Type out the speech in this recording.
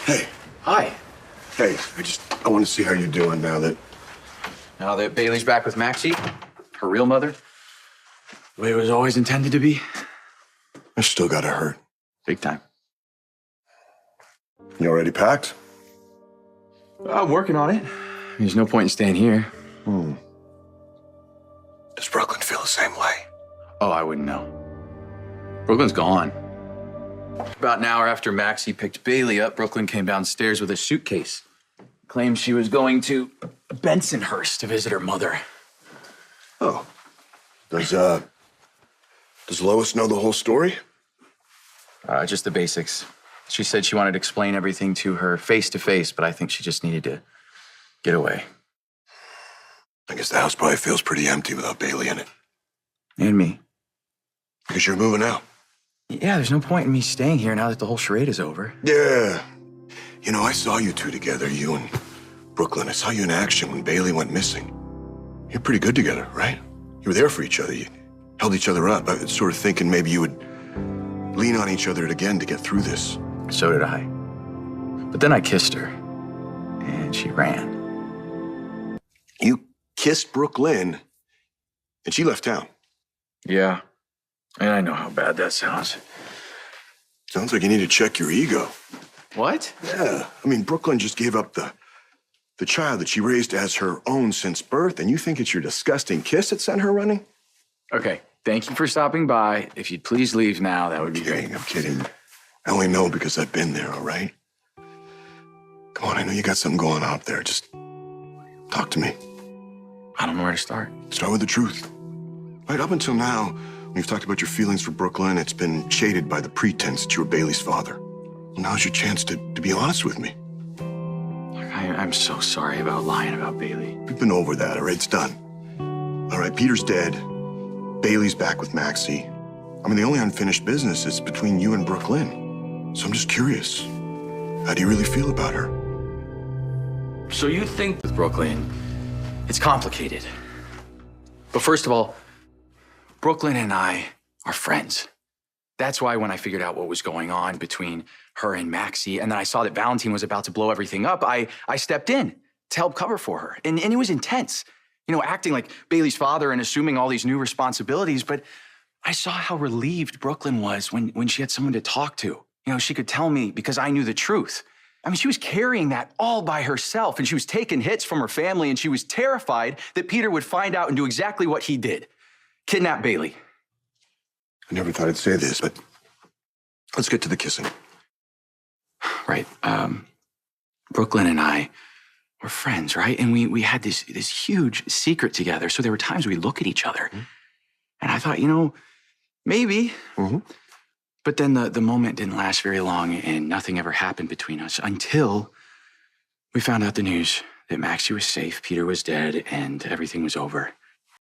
Hey, Hi. hey, I want to see how you're doing now that. Now that Bailey's back with Maxie, her real mother, the way it was always intended to be, I still got to hurt. big time. You already packed? I'm working on it. There's no point in staying here. Does Brooklyn feel the same way? Oh, I wouldn't know. Brooklyn's gone. About an hour after Maxie picked Bailey up, Brooklyn came downstairs with a suitcase. Claimed she was going to Bensonhurst to visit her mother. Oh. Does Lois know the whole story? Just the basics. She said she wanted to explain everything to her face to face, but I think she just needed to get away. I guess the house probably feels pretty empty without Bailey in it. And me. Because you're moving out. Yeah, there's no point in me staying here now that the whole charade is over. Yeah. You know, I saw you two together, you and Brooklyn. I saw you in action when Bailey went missing. You're pretty good together, right? You were there for each other. You held each other up. I was sort of thinking maybe you would lean on each other again to get through this. So did I. But then I kissed her, and she ran. You kissed Brooklyn, and she left town. Yeah, and I know how bad that sounds. Sounds like you need to check your ego. What? Yeah. I mean, Brooklyn just gave up the child that she raised as her own since birth, and you think it's your disgusting kiss that sent her running? Okay, thank you for stopping by. If you'd please leave now, that would be great. I'm kidding. I only know because I've been there, all right? Come on, I know you got something going on up there. Just talk to me. I don't know where to start. Start with the truth. Right up until now, when you've talked about your feelings for Brooklyn, it's been shaded by the pretense that you were Bailey's father. Well, now's your chance to be honest with me. Look, I'm so sorry about lying about Bailey. We've been over that, all right? It's done. All right, Peter's dead. Bailey's back with Maxie. I mean, the only unfinished business is between you and Brooklyn. So I'm just curious. How do you really feel about her? So you think with Brooklyn, it's complicated. But first of all, Brooklyn and I are friends. That's why when I figured out what was going on between her and Maxie, and then I saw that Valentine was about to blow everything up, I stepped in to help cover for her. And it was intense. You know, acting like Bailey's father and assuming all these new responsibilities, but I saw how relieved Brooklyn was when she had someone to talk to. You know, she could tell me because I knew the truth. I mean, she was carrying that all by herself, and she was taking hits from her family, and she was terrified that Peter would find out and do exactly what he did. Kidnap Bailey. I never thought I'd say this, but let's get to the kissing. Right. Brooklyn and I were friends, right? And we had this huge secret together. So there were times we'd look at each other. Mm-hmm. And I thought, you know, maybe. Mm-hmm. But then the moment didn't last very long, and nothing ever happened between us until we found out the news that Maxie was safe, Peter was dead, and everything was over.